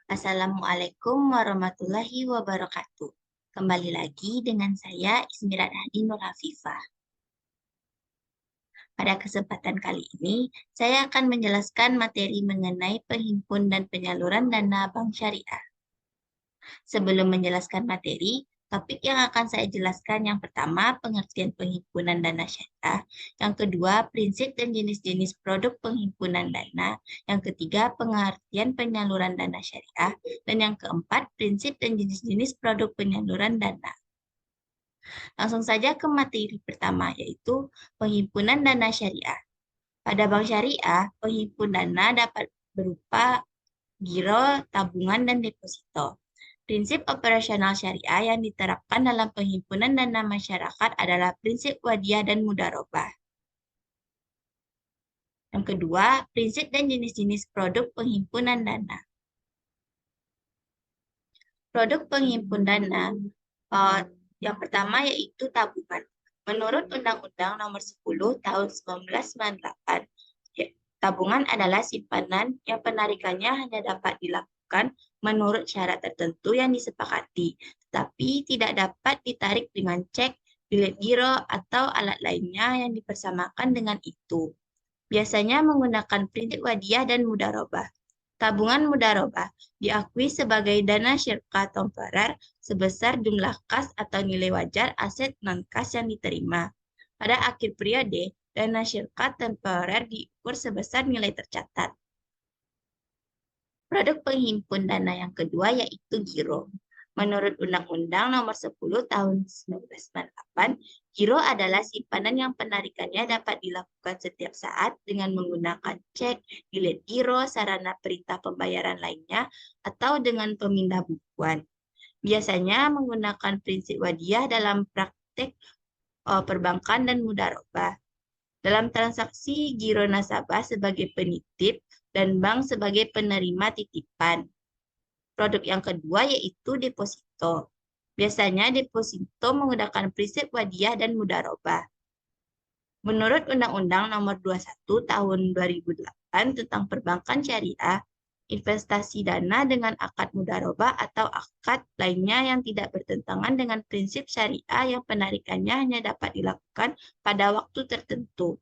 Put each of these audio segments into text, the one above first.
Assalamualaikum warahmatullahi wabarakatuh. Kembali lagi dengan saya Ismirat Hadi Nur Hafifah. Pada kesempatan kali ini, saya akan menjelaskan materi mengenai penghimpun dan penyaluran dana bank syariah. Sebelum menjelaskan materi, topik yang akan saya jelaskan yang pertama, pengertian penghimpunan dana syariah. Yang kedua, prinsip dan jenis-jenis produk penghimpunan dana. Yang ketiga, pengertian penyaluran dana syariah. Dan yang keempat, prinsip dan jenis-jenis produk penyaluran dana. Langsung saja ke materi pertama, yaitu penghimpunan dana syariah. Pada bank syariah, penghimpun dana dapat berupa giro, tabungan, dan deposito. Prinsip operasional syariah yang diterapkan dalam penghimpunan dana masyarakat adalah prinsip wadiah dan mudharabah. Yang kedua, prinsip dan jenis-jenis produk penghimpunan dana. Produk penghimpun dana yang pertama yaitu tabungan. Menurut Undang-Undang Nomor 10 Tahun 1998, tabungan adalah simpanan yang penarikannya hanya dapat dilakukan menurut syarat tertentu yang disepakati, tetapi tidak dapat ditarik dengan cek, bilet giro, atau alat lainnya yang dipersamakan dengan itu. Biasanya menggunakan prinsip wadiah dan mudharabah. Tabungan mudharabah diakui sebagai dana syirkah temporer sebesar jumlah kas atau nilai wajar aset non-kas yang diterima. Pada akhir periode, dana syirkah temporer diukur sebesar nilai tercatat. Produk penghimpun dana yang kedua yaitu giro. Menurut Undang-Undang Nomor 10 Tahun 1998, giro adalah simpanan yang penarikannya dapat dilakukan setiap saat dengan menggunakan cek, bilet giro, sarana perintah pembayaran lainnya, atau dengan pemindah bukuan. Biasanya menggunakan prinsip wadiah dalam praktek perbankan dan mudharabah. Dalam transaksi giro nasabah sebagai penitip dan bank sebagai penerima titipan. Produk yang kedua yaitu deposito. Biasanya deposito menggunakan prinsip wadiah dan mudharabah. Menurut Undang-Undang Nomor 21 Tahun 2008 tentang Perbankan Syariah, investasi dana dengan akad mudharabah atau akad lainnya yang tidak bertentangan dengan prinsip syariah yang penarikannya hanya dapat dilakukan pada waktu tertentu.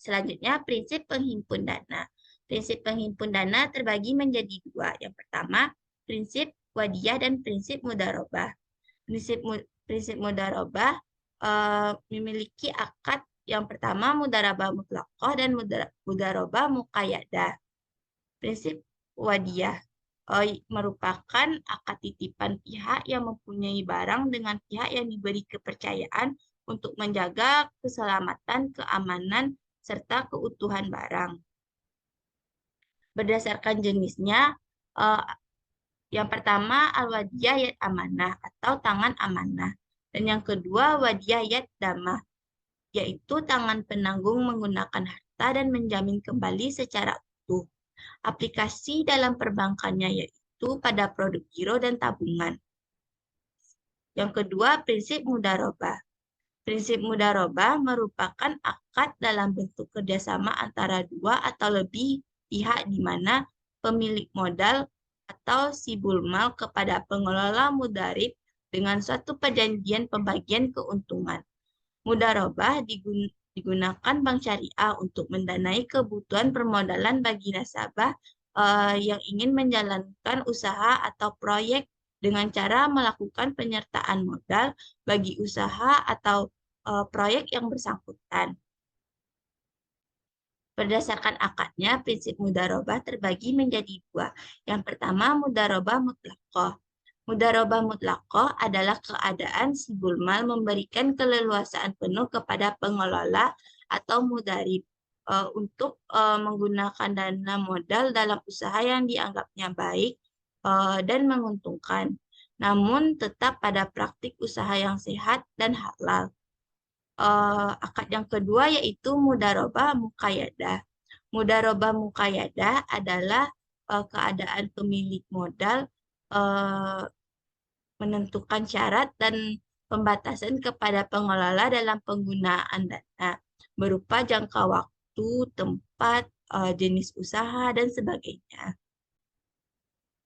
Selanjutnya, prinsip penghimpun dana. Prinsip penghimpun dana terbagi menjadi dua. Yang pertama, prinsip wadiah dan prinsip mudharabah. Prinsip mudharabah memiliki akad yang pertama mudharabah mutlaqah dan mudharabah muqayyadah. Prinsip wadiah merupakan akad titipan pihak yang mempunyai barang dengan pihak yang diberi kepercayaan untuk menjaga keselamatan, keamanan, serta keutuhan barang. Berdasarkan jenisnya, yang pertama al-wadiyah yad amanah atau tangan amanah. Dan yang kedua wadiyah yad damah, yaitu tangan penanggung menggunakan harta dan menjamin kembali secara utuh. Aplikasi dalam perbankannya yaitu pada produk giro dan tabungan. Yang kedua, prinsip mudharabah. Prinsip mudharabah merupakan akad dalam bentuk kerjasama antara dua atau lebih pihak di mana pemilik modal atau sibulmal kepada pengelola mudharib dengan suatu perjanjian pembagian keuntungan. Mudharabah digunakan bank syariah untuk mendanai kebutuhan permodalan bagi nasabah yang ingin menjalankan usaha atau proyek dengan cara melakukan penyertaan modal bagi usaha atau proyek yang bersangkutan. Berdasarkan akadnya, prinsip mudharabah terbagi menjadi dua. Yang pertama, mudharabah mutlaqah. Mudharabah mutlaqah adalah keadaan si bulmal memberikan keleluasaan penuh kepada pengelola atau mudharib untuk menggunakan dana modal dalam usaha yang dianggapnya baik dan menguntungkan, namun tetap pada praktik usaha yang sehat dan halal. Akad yang kedua yaitu mudharabah muqayyadah. Mudharabah muqayyadah adalah keadaan pemilik modal menentukan syarat dan pembatasan kepada pengelola dalam penggunaan dana berupa jangka waktu, tempat, jenis usaha, dan sebagainya.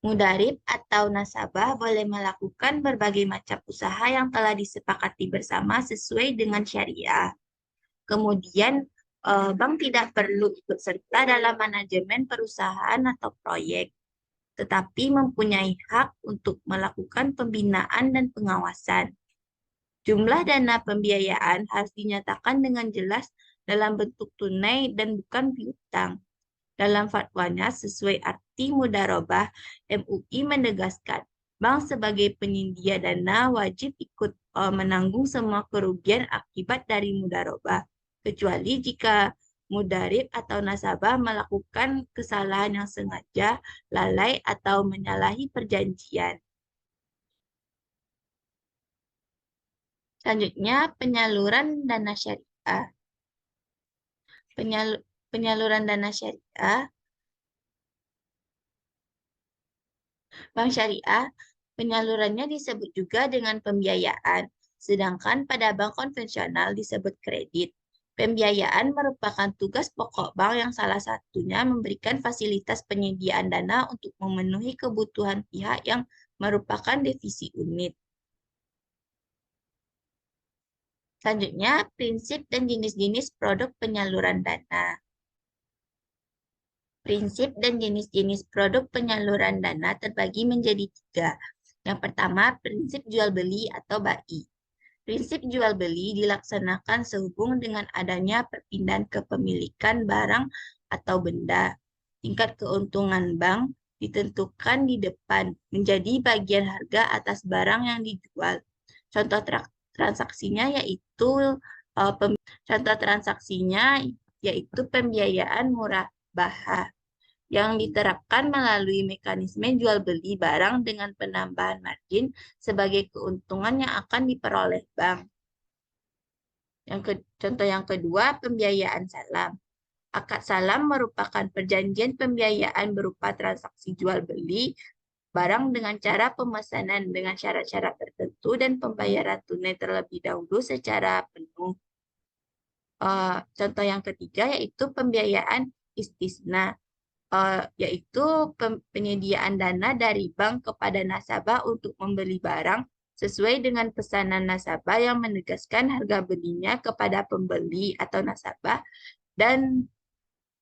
Mudarib atau nasabah boleh melakukan berbagai macam usaha yang telah disepakati bersama sesuai dengan syariah. Kemudian, bank tidak perlu ikut serta dalam manajemen perusahaan atau proyek, tetapi mempunyai hak untuk melakukan pembinaan dan pengawasan. Jumlah dana pembiayaan harus dinyatakan dengan jelas dalam bentuk tunai dan bukan piutang. Dalam fatwanya sesuai arti mudharabah, MUI menegaskan bank sebagai penyedia dana wajib ikut menanggung semua kerugian akibat dari mudharabah, kecuali jika mudarib atau nasabah melakukan kesalahan yang sengaja, lalai, atau menyalahi perjanjian. Selanjutnya, penyaluran dana syariah. Penyaluran dana syariah, bank syariah, penyalurannya disebut juga dengan pembiayaan, sedangkan pada bank konvensional disebut kredit. Pembiayaan merupakan tugas pokok bank yang salah satunya memberikan fasilitas penyediaan dana untuk memenuhi kebutuhan pihak yang merupakan divisi unit. Selanjutnya, prinsip dan jenis-jenis produk penyaluran dana. Prinsip dan jenis-jenis produk penyaluran dana terbagi menjadi 3. Yang pertama, prinsip jual-beli atau BAI. Prinsip jual-beli dilaksanakan sehubung dengan adanya perpindahan kepemilikan barang atau benda. Tingkat keuntungan bank ditentukan di depan menjadi bagian harga atas barang yang dijual. Contoh transaksinya yaitu pembiayaan murah bahah yang diterapkan melalui mekanisme jual beli barang dengan penambahan margin sebagai keuntungan yang akan diperoleh bank. Contoh yang kedua, pembiayaan salam. Akad salam merupakan perjanjian pembiayaan berupa transaksi jual beli barang dengan cara pemesanan dengan syarat-syarat tertentu dan pembayaran tunai terlebih dahulu secara penuh. Contoh yang ketiga yaitu pembiayaan istisna, yaitu penyediaan dana dari bank kepada nasabah untuk membeli barang sesuai dengan pesanan nasabah yang menegaskan harga belinya kepada pembeli atau nasabah dan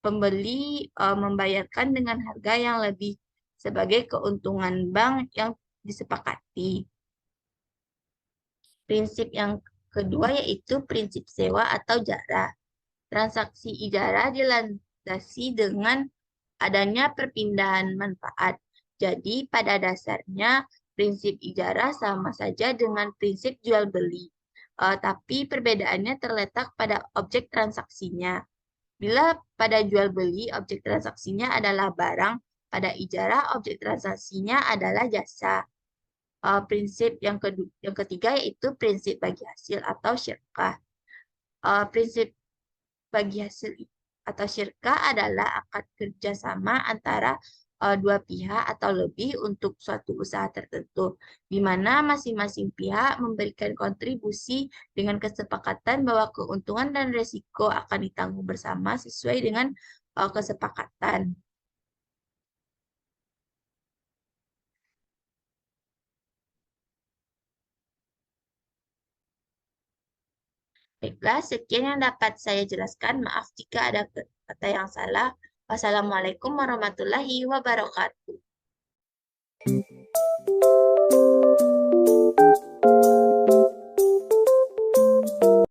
pembeli membayarkan dengan harga yang lebih sebagai keuntungan bank yang disepakati. Prinsip yang kedua yaitu prinsip sewa atau jarah. Transaksi ijarah dilandasi dengan adanya perpindahan manfaat. Jadi, pada dasarnya prinsip ijarah sama saja dengan prinsip jual beli. Tapi perbedaannya terletak pada objek transaksinya. Bila pada jual beli objek transaksinya adalah barang, pada ijarah objek transaksinya adalah jasa. Prinsip yang ketiga yaitu prinsip bagi hasil atau syirkah. Prinsip bagi hasil atau syirkah adalah akad kerjasama antara dua pihak atau lebih untuk suatu usaha tertentu, di mana masing-masing pihak memberikan kontribusi dengan kesepakatan bahwa keuntungan dan risiko akan ditanggung bersama sesuai dengan kesepakatan. Baiklah, sekian yang dapat saya jelaskan. Maaf jika ada kata yang salah. Wassalamualaikum warahmatullahi wabarakatuh.